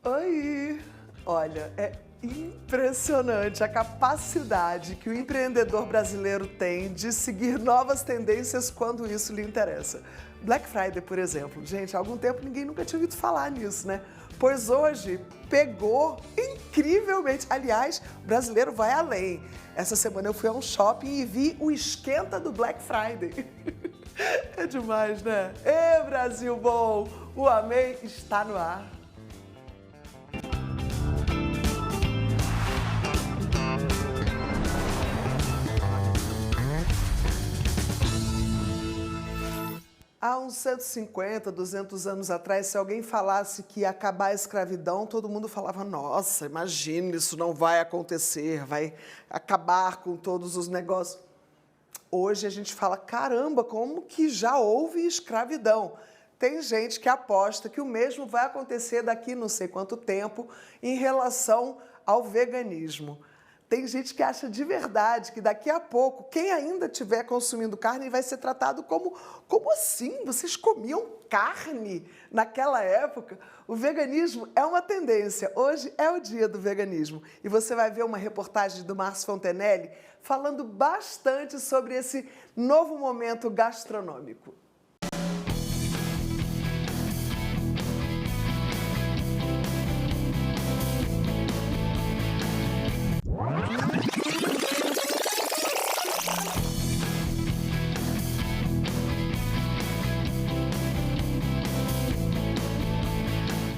Oi! Olha, é impressionante a capacidade que o empreendedor brasileiro tem de seguir novas tendências quando isso lhe interessa. Black Friday, por exemplo. Gente, há algum tempo ninguém nunca tinha ouvido falar nisso, né? Pois hoje pegou incrivelmente. Aliás, o brasileiro vai além. Essa semana eu fui a um shopping e vi o esquenta do Black Friday. É demais, né? Ê, Brasil bom! O Amém está no ar. Há uns 150, 200 anos atrás, se alguém falasse que ia acabar a escravidão, todo mundo falava, nossa, imagina, isso não vai acontecer, vai acabar com todos os negócios. Hoje a gente fala, caramba, como que já houve escravidão? Tem gente que aposta que o mesmo vai acontecer daqui não sei quanto tempo em relação ao veganismo. Tem gente que acha de verdade que daqui a pouco, quem ainda estiver consumindo carne vai ser tratado como assim? Vocês comiam carne naquela época? O veganismo é uma tendência. Hoje é o dia do veganismo. E você vai ver uma reportagem do Márcio Fontenelle falando bastante sobre esse novo momento gastronômico.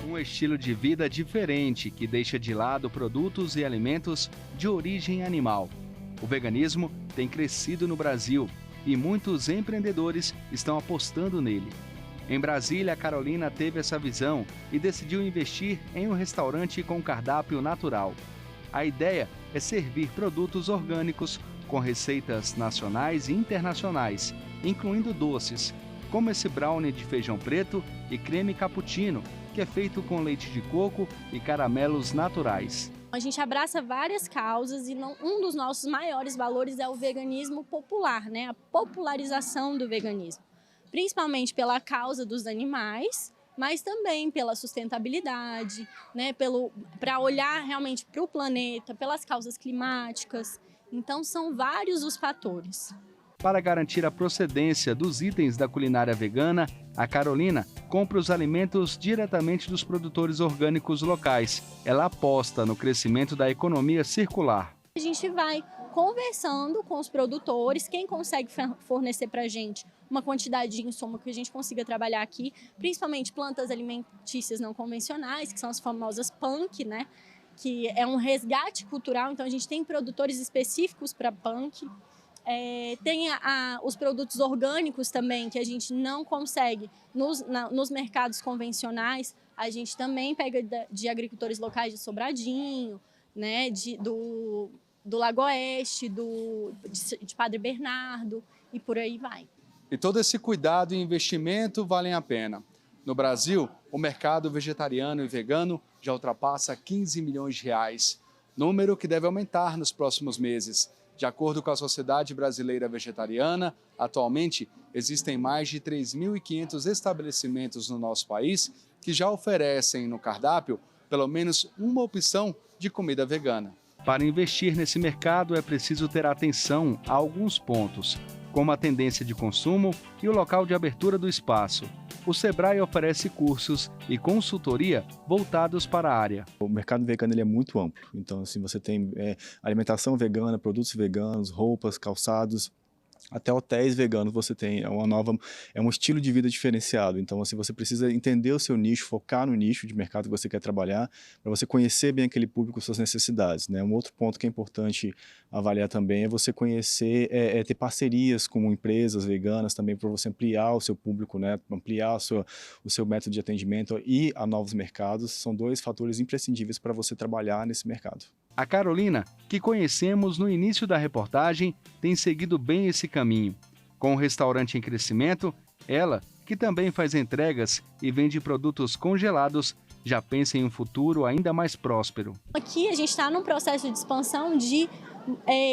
Um estilo de vida diferente que deixa de lado produtos e alimentos de origem animal. O veganismo tem crescido no Brasil e muitos empreendedores estão apostando nele. Em Brasília, a Carolina teve essa visão e decidiu investir em um restaurante com cardápio natural. A ideia é servir produtos orgânicos com receitas nacionais e internacionais, incluindo doces, como esse brownie de feijão preto e creme cappuccino, que é feito com leite de coco e caramelos naturais. A gente abraça várias causas e um dos nossos maiores valores é o veganismo popular, né? A popularização do veganismo, principalmente pela causa dos animais, mas também pela sustentabilidade, né? Para olhar realmente para o planeta, pelas causas climáticas. Então são vários os fatores. Para garantir a procedência dos itens da culinária vegana, a Carolina compra os alimentos diretamente dos produtores orgânicos locais. Ela aposta no crescimento da economia circular. A gente vai conversando com os produtores, quem consegue fornecer para a gente uma quantidade de insumo que a gente consiga trabalhar aqui, principalmente plantas alimentícias não convencionais, que são as famosas punk, né? Que é um resgate cultural, então a gente tem produtores específicos para punk. Tem os produtos orgânicos também, que a gente não consegue nos mercados convencionais. A gente também pega de agricultores locais de Sobradinho, né, do Lago Oeste, de Padre Bernardo e por aí vai. E todo esse cuidado e investimento valem a pena. No Brasil, o mercado vegetariano e vegano já ultrapassa 15 milhões de reais, número que deve aumentar nos próximos meses. De acordo com a Sociedade Brasileira Vegetariana, atualmente existem mais de 3.500 estabelecimentos no nosso país que já oferecem no cardápio pelo menos uma opção de comida vegana. Para investir nesse mercado é preciso ter atenção a alguns pontos, como a tendência de consumo e o local de abertura do espaço. O Sebrae oferece cursos e consultoria voltados para a área. O mercado vegano ele é muito amplo, então assim, você tem alimentação vegana, produtos veganos, roupas, calçados, até hotéis veganos você tem, é um estilo de vida diferenciado. Então assim, você precisa entender o seu nicho, focar no nicho de mercado que você quer trabalhar, para você conhecer bem aquele público, suas necessidades, né? Um outro ponto que é importante avaliar também é você conhecer, ter parcerias com empresas veganas também, para você ampliar o seu público, né? Ampliar o seu método de atendimento e a novos mercados. São dois fatores imprescindíveis para você trabalhar nesse mercado. A Carolina, que conhecemos no início da reportagem, tem seguido bem esse caminho. Com o restaurante em crescimento, ela, que também faz entregas e vende produtos congelados, já pensa em um futuro ainda mais próspero. Aqui a gente está num processo de expansão de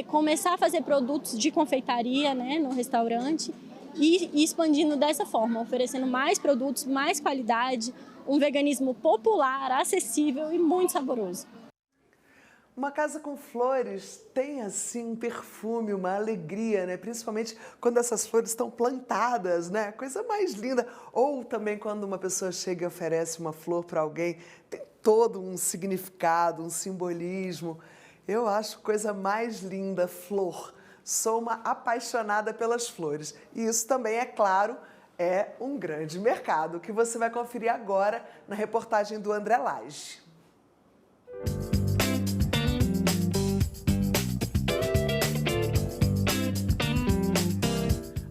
começar a fazer produtos de confeitaria, né, no restaurante e expandindo dessa forma, oferecendo mais produtos, mais qualidade, um veganismo popular, acessível e muito saboroso. Uma casa com flores tem, assim, um perfume, uma alegria, né? Principalmente quando essas flores estão plantadas, né? Coisa mais linda. Ou também quando uma pessoa chega e oferece uma flor para alguém, tem todo um significado, um simbolismo. Eu acho coisa mais linda, flor. Sou uma apaixonada pelas flores. E isso também, é claro, é um grande mercado, que você vai conferir agora na reportagem do André Lage.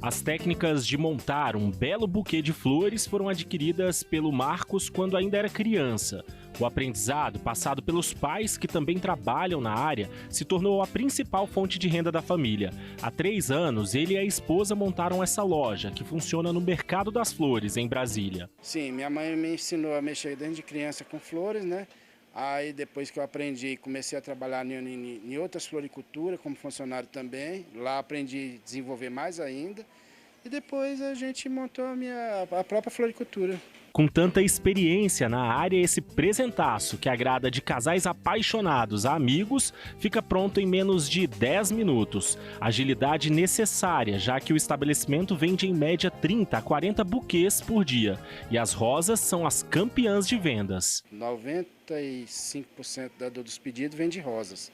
As técnicas de montar um belo buquê de flores foram adquiridas pelo Marcos quando ainda era criança. O aprendizado, passado pelos pais que também trabalham na área, se tornou a principal fonte de renda da família. Há 3 anos, ele e a esposa montaram essa loja, que funciona no Mercado das Flores, em Brasília. Sim, minha mãe me ensinou a mexer desde criança com flores, né? Aí depois que eu aprendi, comecei a trabalhar em outras floriculturas, como funcionário também. Lá aprendi a desenvolver mais ainda. E depois a gente montou a própria floricultura. Com tanta experiência na área, esse presentaço, que agrada de casais apaixonados a amigos, fica pronto em menos de 10 minutos. Agilidade necessária, já que o estabelecimento vende em média 30 a 40 buquês por dia. E as rosas são as campeãs de vendas. 95% dos pedidos vem de rosas.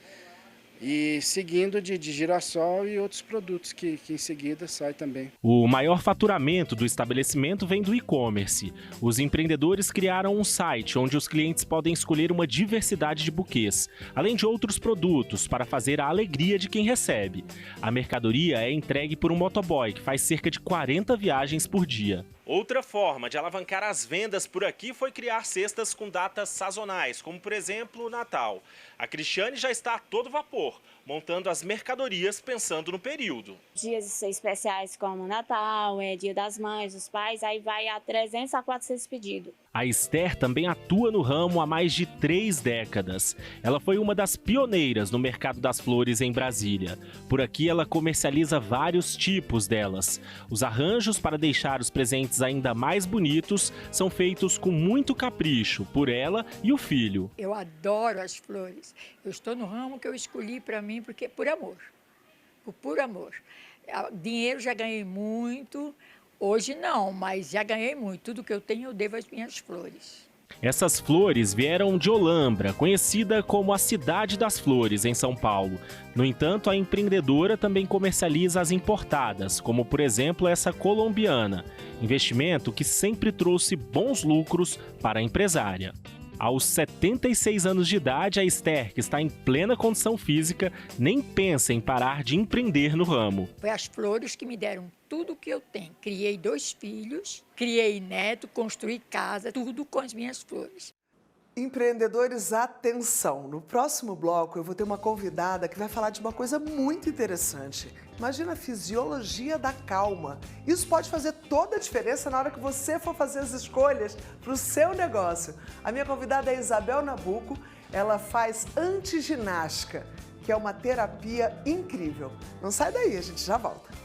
E seguindo de girassol e outros produtos que em seguida sai também. O maior faturamento do estabelecimento vem do e-commerce. Os empreendedores criaram um site onde os clientes podem escolher uma diversidade de buquês, além de outros produtos para fazer a alegria de quem recebe. A mercadoria é entregue por um motoboy que faz cerca de 40 viagens por dia. Outra forma de alavancar as vendas por aqui foi criar cestas com datas sazonais, como por exemplo o Natal. A Cristiane já está a todo vapor, montando as mercadorias pensando no período. Dias especiais como Natal, Dia das Mães, dos Pais, aí vai a 300 a 400 pedidos. A Esther também atua no ramo há mais de 3 décadas. Ela foi uma das pioneiras no mercado das flores em Brasília. Por aqui ela comercializa vários tipos delas. Os arranjos para deixar os presentes ainda mais bonitos são feitos com muito capricho por ela e o filho. Eu adoro as flores. Eu estou no ramo que eu escolhi para mim porque por amor. Por puro amor. Dinheiro já ganhei muito. Hoje não, mas já ganhei muito. Tudo que eu tenho eu devo às minhas flores. Essas flores vieram de Olambra, conhecida como a Cidade das Flores, em São Paulo. No entanto, a empreendedora também comercializa as importadas, como por exemplo essa colombiana. Investimento que sempre trouxe bons lucros para a empresária. Aos 76 anos de idade, a Esther, que está em plena condição física, nem pensa em parar de empreender no ramo. Foi as flores que me deram tudo o que eu tenho. Criei 2 filhos, criei neto, construí casa, tudo com as minhas flores. Empreendedores, atenção! No próximo bloco eu vou ter uma convidada que vai falar de uma coisa muito interessante. Imagina a fisiologia da calma. Isso pode fazer toda a diferença na hora que você for fazer as escolhas para o seu negócio. A minha convidada é Isabel Nabuco. Ela faz antiginástica, que é uma terapia incrível. Não sai daí, a gente já volta.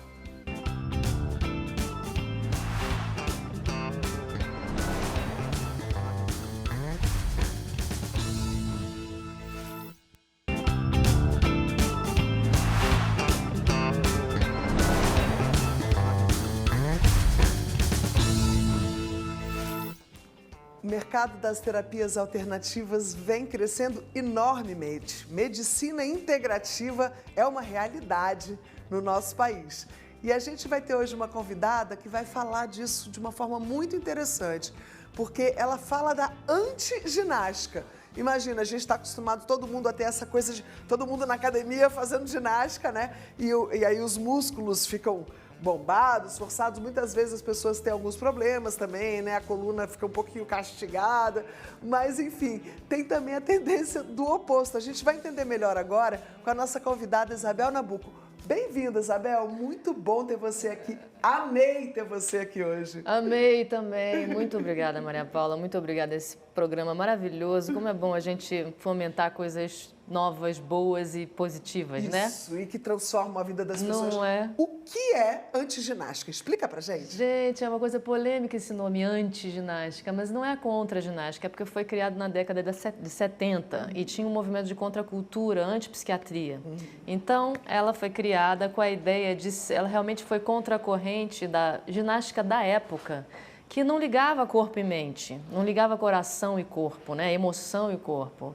O mercado das terapias alternativas vem crescendo enormemente. Medicina integrativa é uma realidade no nosso país. E a gente vai ter hoje uma convidada que vai falar disso de uma forma muito interessante, porque ela fala da antiginástica. Imagina, a gente está acostumado todo mundo a ter essa coisa de todo mundo na academia fazendo ginástica, né? E aí os músculos ficam bombados, forçados, muitas vezes as pessoas têm alguns problemas também, né? A coluna fica um pouquinho castigada, mas enfim, tem também a tendência do oposto. A gente vai entender melhor agora com a nossa convidada Isabel Nabuco. Bem-vinda, Isabel, muito bom ter você aqui Amei ter você aqui hoje. Amei também. Muito obrigada, Maria Paula. Muito obrigada a esse programa maravilhoso. Como é bom a gente fomentar coisas novas, boas e positivas, né? Isso, e que transformam a vida das pessoas. Não é? O que é antiginástica? Explica pra gente. Gente, é uma coisa polêmica esse nome, antiginástica, mas não é contra a ginástica, é porque foi criado na década de 70 e tinha um movimento de contracultura, antipsiquiatria. Então, ela foi criada com a ideia de... Ela realmente foi contra a corrente da ginástica da época, que não ligava corpo e mente, não ligava coração e corpo, né? Emoção e corpo.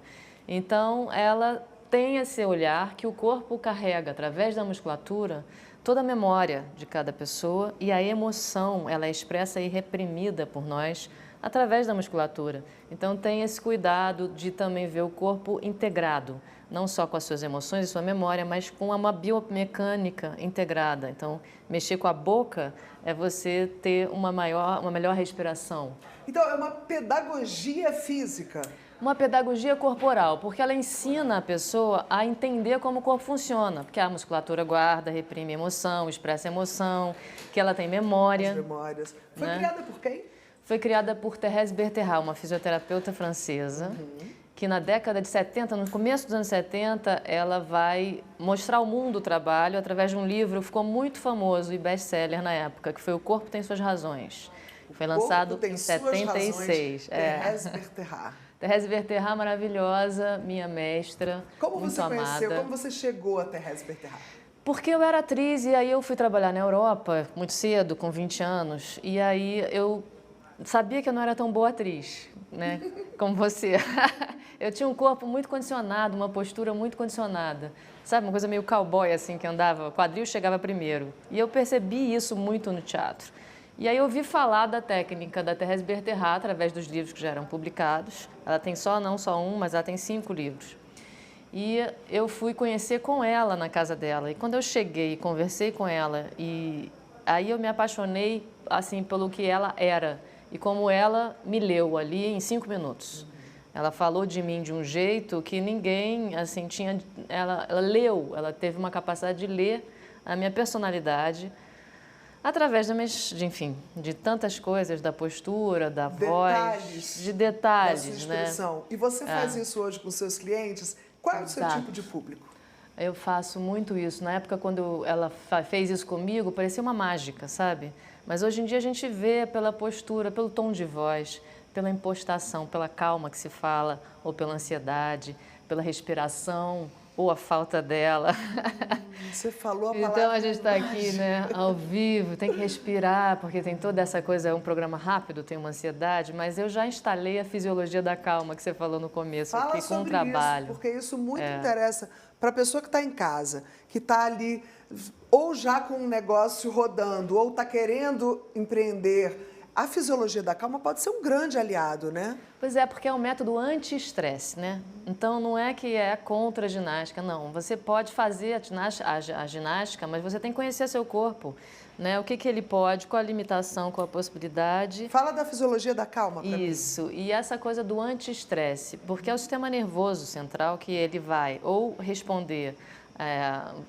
Então, ela tem esse olhar que o corpo carrega, através da musculatura, toda a memória de cada pessoa e a emoção, ela é expressa e reprimida por nós através da musculatura. Então, tem esse cuidado de também ver o corpo integrado, não só com as suas emoções e sua memória, mas com uma biomecânica integrada. Então, mexer com a boca é você ter uma melhor respiração. Então, é uma pedagogia física. Uma pedagogia corporal, porque ela ensina a pessoa a entender como o corpo funciona, porque a musculatura guarda, reprime emoção, expressa emoção, que ela tem memória. As memórias. Foi né? criada por quem? Foi criada por Thérèse Bertherat, uma fisioterapeuta francesa, que na década de 70, no começo dos anos 70, ela vai mostrar ao mundo o trabalho através de um livro que ficou muito famoso e best-seller na época, que foi O Corpo Tem Suas Razões. Foi lançado em 76. Thérèse Bertherat. Thérèse Bertherat, maravilhosa, minha mestra, Como muito você conheceu, amada. como você chegou a Thérèse Bertherat? Porque eu era atriz e aí eu fui trabalhar na Europa muito cedo, com 20 anos, e aí eu sabia que eu não era tão boa atriz, né, como você. Eu tinha um corpo muito condicionado, uma postura muito condicionada, sabe, uma coisa meio cowboy assim, que andava, o quadril chegava primeiro. E eu percebi isso muito no teatro. E aí eu ouvi falar da técnica da Thérèse Bertherat através dos livros que já eram publicados. Ela tem não só um, mas ela tem 5 livros. E eu fui conhecer com ela na casa dela. E quando eu cheguei e conversei com ela, e aí eu me apaixonei assim pelo que ela era e como ela me leu ali em 5 minutos. Ela falou de mim de um jeito que ninguém assim tinha. Ela leu, ela teve uma capacidade de ler a minha personalidade. Através de tantas coisas, da postura, da voz, de detalhes, da sua expressão. né? E você faz isso hoje com seus clientes? Qual é o seu tipo de público? Eu faço muito isso. Na época, quando ela fez isso comigo, parecia uma mágica, sabe? Mas hoje em dia a gente vê pela postura, pelo tom de voz, pela impostação, pela calma que se fala, ou pela ansiedade, pela respiração, ou a falta dela. Você falou a palavra. Então a gente está aqui, né, ao vivo, tem que respirar, porque tem toda essa coisa, é um programa rápido, tem uma ansiedade, mas eu já instalei a fisiologia da calma que você falou no começo, Fala aqui com o sobre trabalho. isso, porque isso muito interessa para a pessoa que está em casa, que está ali ou já com um negócio rodando, ou está querendo empreender. A fisiologia da calma pode ser um grande aliado, né? Pois é, porque é um método anti-estresse, né? Então, não é que é contra a ginástica, não. Você pode fazer a ginástica, mas você tem que conhecer seu corpo, né? O que ele pode, qual a limitação, qual a possibilidade. Fala da fisiologia da calma para mim. Isso, e essa coisa do anti-estresse, porque é o sistema nervoso central que ele vai ou responder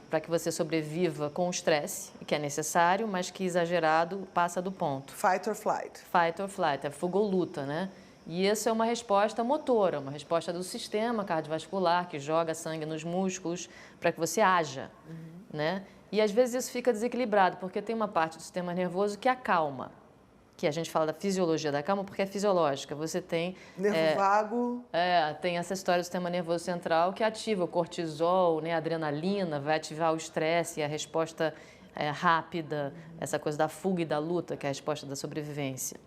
para que você sobreviva com o estresse, que é necessário, mas que exagerado passa do ponto. Fight or flight. Fight or flight, é fuga ou luta, né? E essa é uma resposta motora, uma resposta do sistema cardiovascular que joga sangue nos músculos para que você haja, né? E às vezes isso fica desequilibrado, porque tem uma parte do sistema nervoso que acalma, que a gente fala da fisiologia da calma porque é fisiológica. Você tem... Nervo vago. Tem essa história do sistema nervoso central que ativa o cortisol, né, a adrenalina, vai ativar o estresse e a resposta rápida, essa coisa da fuga e da luta, que é a resposta da sobrevivência.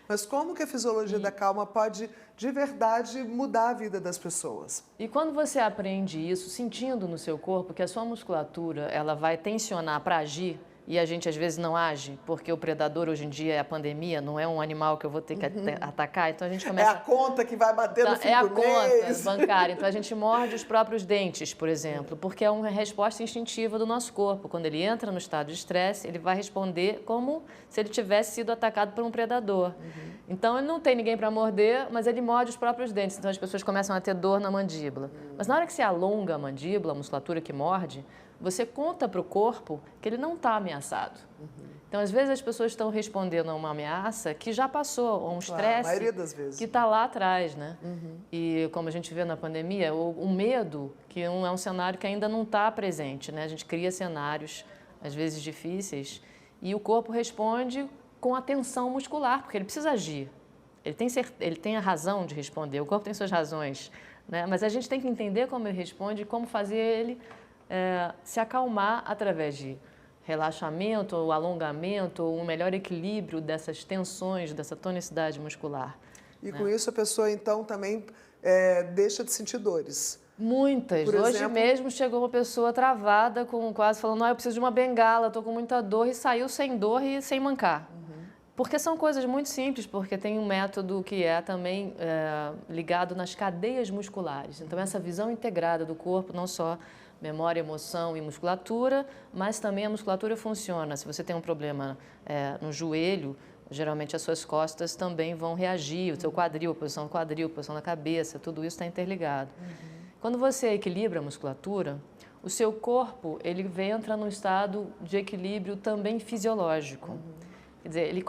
Mas como que a fisiologia da calma pode, de verdade, mudar a vida das pessoas? E quando você aprende isso, sentindo no seu corpo que a sua musculatura ela vai tensionar para agir, e a gente às vezes não age, porque o predador hoje em dia é a pandemia, não é um animal que eu vou ter que atacar, então a gente começa... É a conta que vai bater no fim do mês. É a conta bancária, então a gente morde os próprios dentes, por exemplo, porque é uma resposta instintiva do nosso corpo. Quando ele entra no estado de estresse, ele vai responder como se ele tivesse sido atacado por um predador. Então ele não tem ninguém para morder, mas ele morde os próprios dentes, então as pessoas começam a ter dor na mandíbula. Mas na hora que você alonga a mandíbula, a musculatura que morde, você conta para o corpo que ele não está ameaçado. Então, às vezes, as pessoas estão respondendo a uma ameaça que já passou, a um estresse a maioria das vezes. que está lá atrás, né? E como a gente vê na pandemia, o medo, que é um cenário que ainda não está presente, né? A gente cria cenários, às vezes, difíceis, e o corpo responde com a tensão muscular, porque ele precisa agir. Ele tem a razão de responder, o corpo tem suas razões, né? Mas a gente tem que entender como ele responde e como fazer ele se acalmar através de relaxamento, ou alongamento, ou um melhor equilíbrio dessas tensões, dessa tonicidade muscular. E com isso a pessoa, então, também deixa de sentir dores. Muitas. Por Hoje exemplo, mesmo chegou uma pessoa travada, quase falando, eu preciso de uma bengala, estou com muita dor, e saiu sem dor e sem mancar. Porque são coisas muito simples, porque tem um método que é também ligado nas cadeias musculares. Então, essa visão integrada do corpo, não só memória, emoção e musculatura, mas também a musculatura funciona. Se você tem um problema no joelho, geralmente as suas costas também vão reagir, o seu quadril, a posição do quadril, a posição da cabeça, tudo isso está interligado. Quando você equilibra a musculatura, o seu corpo ele entra num estado de equilíbrio também fisiológico. Quer dizer,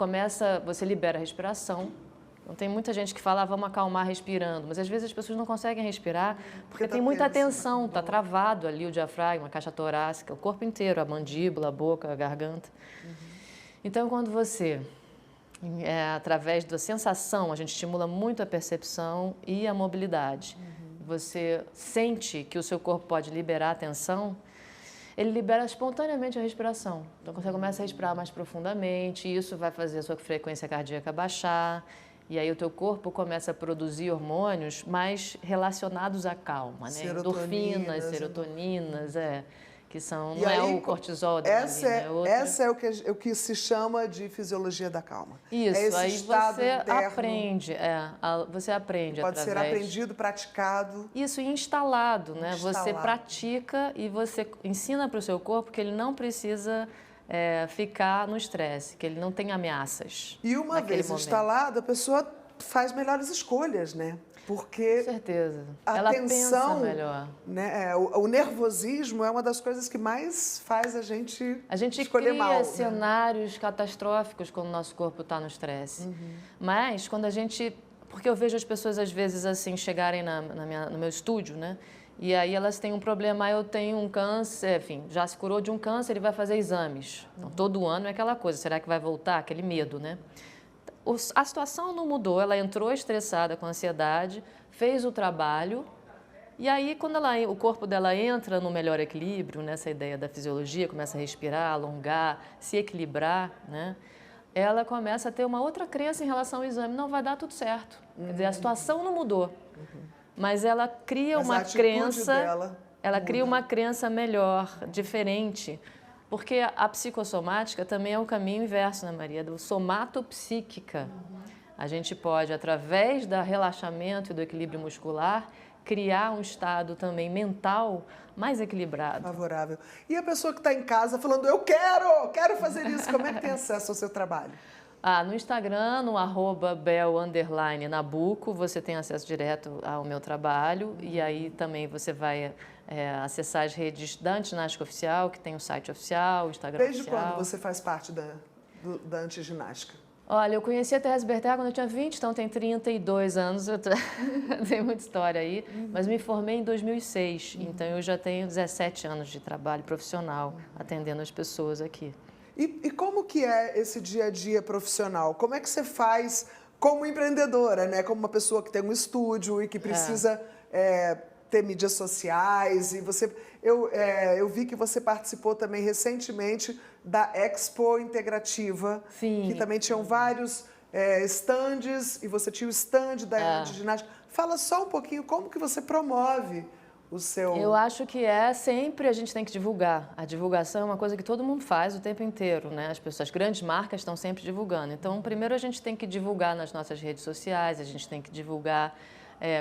você libera a respiração. Então, tem muita gente que fala, vamos acalmar respirando, mas às vezes as pessoas não conseguem respirar porque tem muita tensão, está travado ali o diafragma, a caixa torácica, o corpo inteiro, a mandíbula, a boca, a garganta. Então, quando você, através da sensação, a gente estimula muito a percepção e a mobilidade. Você sente que o seu corpo pode liberar a tensão, ele libera espontaneamente a respiração. Então, você começa a respirar mais profundamente, e isso vai fazer a sua frequência cardíaca baixar, e aí o teu corpo começa a produzir hormônios mais relacionados à calma, né? Endorfinas, serotoninas, que são, não é o cortisol da essa é o que se chama de fisiologia da calma. Isso, esse aí estado você interno, aprende, você aprende pode ser aprendido, praticado. Isso, e instalado, né? Instalado. Você pratica e você ensina para o seu corpo que ele não precisa ficar no estresse, que ele não tem ameaças. E uma vez instalado, a pessoa faz melhores escolhas, né? Porque com certeza. Ela pensa melhor. Né? O nervosismo é uma das coisas que mais faz a gente escolher mal. A gente cria cenários catastróficos quando o nosso corpo está no estresse. Mas quando a gente... Porque eu vejo as pessoas, às vezes, assim, chegarem no meu estúdio, né? E aí elas têm um problema, eu tenho um câncer, enfim, já se curou de um câncer, ele vai fazer exames. Então, todo ano é aquela coisa, será que vai voltar? Aquele medo, né? A situação não mudou, ela entrou estressada com ansiedade, fez o trabalho, e aí quando o corpo dela entra no melhor equilíbrio, nessa ideia da fisiologia, começa a respirar, alongar, se equilibrar, né? Ela começa a ter uma outra crença em relação ao exame, não vai dar tudo certo. Quer dizer, a situação não mudou, mas ela cria uma crença, cria uma crença melhor, diferente. Porque a psicossomática também é o caminho inverso, né, Maria? Do somatopsíquica. A gente pode, através do relaxamento e do equilíbrio muscular, criar um estado também mental mais equilibrado. Favorável. E a pessoa que está em casa falando, eu quero fazer isso, como é que tem acesso ao seu trabalho? No Instagram, no @bel_nabuco, você tem acesso direto ao meu trabalho e aí também você vai acessar as redes da Antiginástica Oficial, que tem o site oficial, o Instagram oficial. Desde quando você faz parte da Antiginástica? Olha, eu conheci a Thérèse Berthé quando eu tinha 20, então tem 32 anos, tem muita história aí, mas me formei em 2006, então eu já tenho 17 anos de trabalho profissional atendendo as pessoas aqui. E como que é esse dia a dia profissional? Como é que você faz como empreendedora, né? Como uma pessoa que tem um estúdio e que precisa ter mídias sociais. E eu vi que você participou também recentemente da Expo Integrativa, Sim. que também tinham vários estandes e você tinha o stand da Antiginástica. Fala só um pouquinho como que você promove o seu... Eu acho que sempre a gente tem que divulgar. A divulgação é uma coisa que todo mundo faz o tempo inteiro, né? As grandes marcas estão sempre divulgando. Então, primeiro a gente tem que divulgar nas nossas redes sociais, a gente tem que divulgar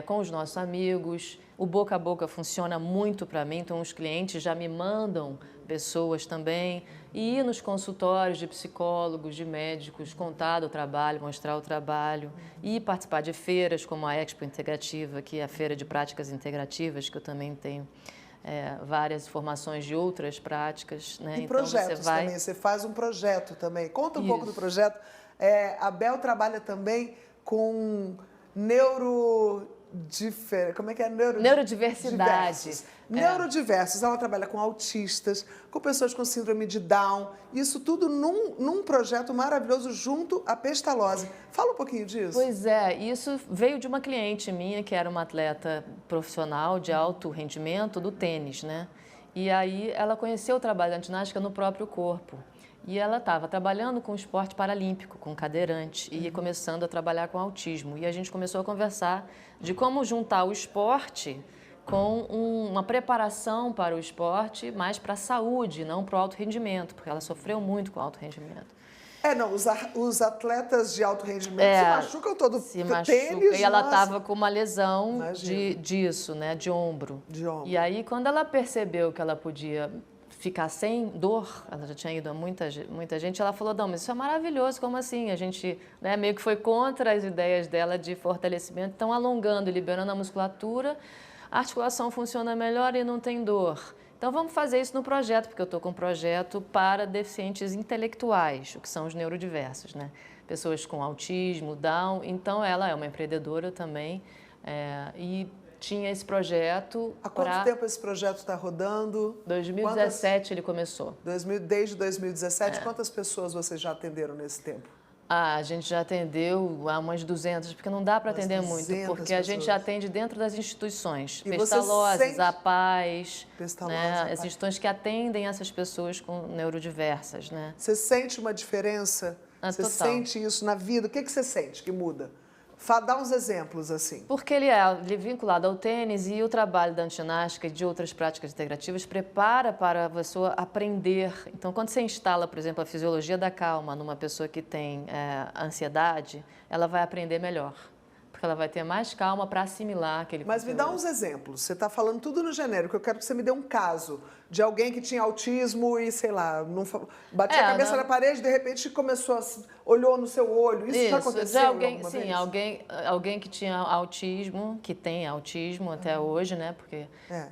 com os nossos amigos. O boca a boca funciona muito para mim, então os clientes já me mandam pessoas também. E ir nos consultórios de psicólogos, de médicos, contar do trabalho, mostrar o trabalho. E participar de feiras como a Expo Integrativa, que é a Feira de Práticas Integrativas, que eu também tenho várias formações de outras práticas, né? E então projetos também, você faz um projeto também. Conta um pouco do projeto. A Bel trabalha também com como é que é? Neurodiversidade. Neurodiversos. Ela trabalha com autistas, com pessoas com síndrome de Down. Isso tudo num projeto maravilhoso junto à Pestalozzi. Fala um pouquinho disso. Pois é, isso veio de uma cliente minha, que era uma atleta profissional de alto rendimento do tênis, né? E aí ela conheceu o trabalho da ginástica no próprio corpo. E ela estava trabalhando com esporte paralímpico, com cadeirante, e começando a trabalhar com autismo. E a gente começou a conversar de como juntar o esporte com uma preparação para o esporte, mais para a saúde, não para o alto rendimento, porque ela sofreu muito com o alto rendimento. Os atletas de alto rendimento se machucam todo se tênis. E ela estava com uma lesão disso, né, de ombro. E aí, quando ela percebeu que ela podia ficar sem dor, ela já tinha ido a muita gente, ela falou, não, mas isso é maravilhoso, como assim? A gente, né, meio que foi contra as ideias dela de fortalecimento, então alongando e liberando a musculatura, a articulação funciona melhor e não tem dor. Então vamos fazer isso no projeto, porque eu estou com um projeto para deficientes intelectuais, o que são os neurodiversos, né? Pessoas com autismo, Down, então ela é uma empreendedora também, e tinha esse projeto. Há quanto tempo esse projeto está rodando? 2017 ele começou. Desde 2017, quantas pessoas vocês já atenderam nesse tempo? A gente já atendeu a umas 200, porque não dá para atender muito, porque a gente atende dentro das instituições. Pestalozzi, a Paz, né, as instituições que atendem essas pessoas com neurodiversas, né? Você sente uma diferença? Você sente isso na vida? O que você sente que muda? Dá uns exemplos, assim. Porque ele é vinculado ao tênis e o trabalho da ginástica e de outras práticas integrativas prepara para a pessoa aprender. Então, quando você instala, por exemplo, a fisiologia da calma numa pessoa que tem ansiedade, ela vai aprender melhor. Porque ela vai ter mais calma para assimilar aquele conteúdo. Mas me dá uns exemplos. Você está falando tudo no genérico. Eu quero que você me dê um caso de alguém que tinha autismo e, sei lá, batia a cabeça na parede e, de repente, olhou no seu olho. Isso já aconteceu alguma vez? Alguém que tinha autismo, que tem autismo até hoje, né?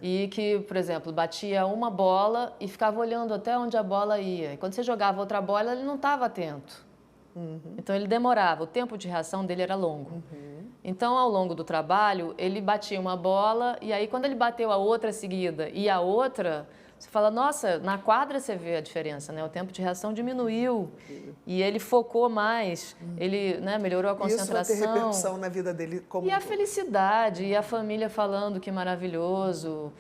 E que, por exemplo, batia uma bola e ficava olhando até onde a bola ia. E quando você jogava outra bola, ele não estava atento. Então, ele demorava. O tempo de reação dele era longo. Então, ao longo do trabalho, ele batia uma bola e aí, quando ele bateu a outra seguida e a outra, você fala, nossa, na quadra você vê a diferença, né? O tempo de reação diminuiu e ele focou mais, ele, né, melhorou a concentração. Isso vai ter repercussão na vida dele como a felicidade, e a família falando que maravilhoso,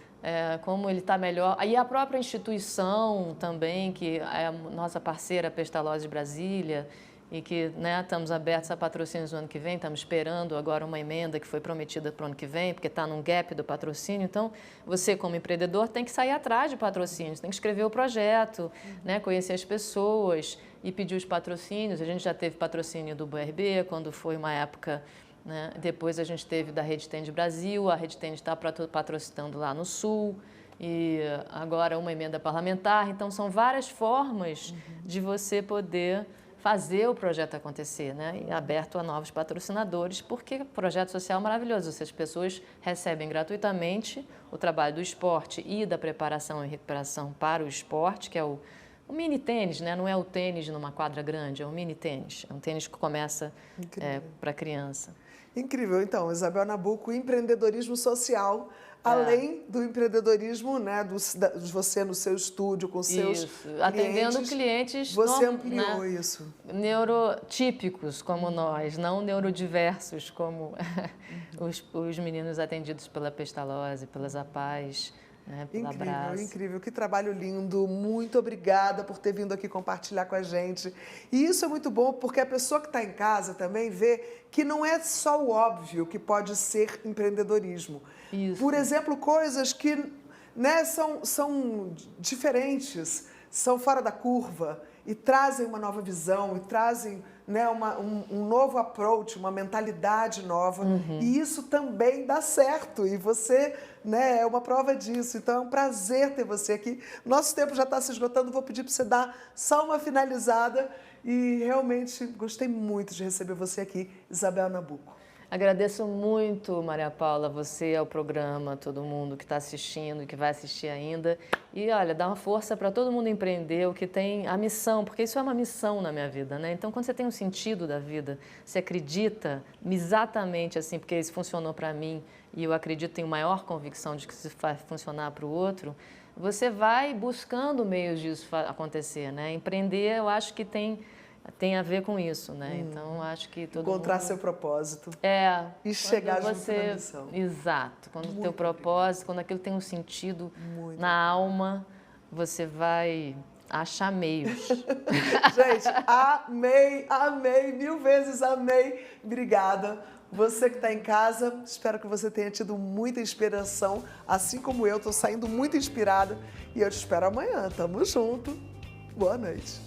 como ele está melhor. E a própria instituição também, que é a nossa parceira Pestalozzi de Brasília, e que, né, estamos abertos a patrocínios no ano que vem, estamos esperando agora uma emenda que foi prometida para o ano que vem, porque está num gap do patrocínio. Então, você, como empreendedor, tem que sair atrás de patrocínios, tem que escrever o projeto, né, conhecer as pessoas e pedir os patrocínios. A gente já teve patrocínio do BRB, quando foi uma época, né, depois a gente teve da Rede Tênis Brasil, a Rede Tênis está patrocinando lá no Sul, e agora uma emenda parlamentar. Então, são várias formas de você poder fazer o projeto acontecer, né? E aberto a novos patrocinadores, porque projeto social é maravilhoso. As pessoas recebem gratuitamente o trabalho do esporte e da preparação e recuperação para o esporte, que é o mini tênis, né? Não é o tênis numa quadra grande, é o mini tênis. É um tênis que começa para criança. Incrível. Então, Isabel Nabuco, empreendedorismo social, além do empreendedorismo, né, de você no seu estúdio, com seus clientes. Atendendo clientes, você ampliou isso. Neurotípicos como nós, não neurodiversos como os meninos atendidos pela Pestalozzi, pelas APAES, né, pela Brás. Incrível, que trabalho lindo. Muito obrigada por ter vindo aqui compartilhar com a gente. E isso é muito bom porque a pessoa que está em casa também vê que não é só o óbvio que pode ser empreendedorismo. Isso. Por exemplo, coisas que, né, são diferentes, são fora da curva e trazem uma nova visão e trazem, né, um novo approach, uma mentalidade nova. E isso também dá certo. E você, né, é uma prova disso. Então é um prazer ter você aqui. Nosso tempo já está se esgotando. Vou pedir para você dar só uma finalizada. E realmente gostei muito de receber você aqui, Isabel Nabuco. Agradeço muito, Maria Paula, você ao programa, todo mundo que está assistindo e que vai assistir ainda. E olha, dá uma força para todo mundo empreender, o que tem a missão, porque isso é uma missão na minha vida, né? Então, quando você tem um sentido da vida, você acredita exatamente assim, porque isso funcionou para mim e eu acredito, tenho maior convicção de que isso vai funcionar para o outro, você vai buscando meios disso acontecer, né? Empreender, eu acho que tem a ver com isso, né? Então, acho que todo Encontrar mundo... seu propósito. E chegar junto na missão. Exato. Quando o teu propósito, quando aquilo tem um sentido na alma, você vai achar meios. Gente, amei, 1000 vezes amei. Obrigada. Você que está em casa, espero que você tenha tido muita inspiração, assim como eu, estou saindo muito inspirada. E eu te espero amanhã. Tamo junto. Boa noite.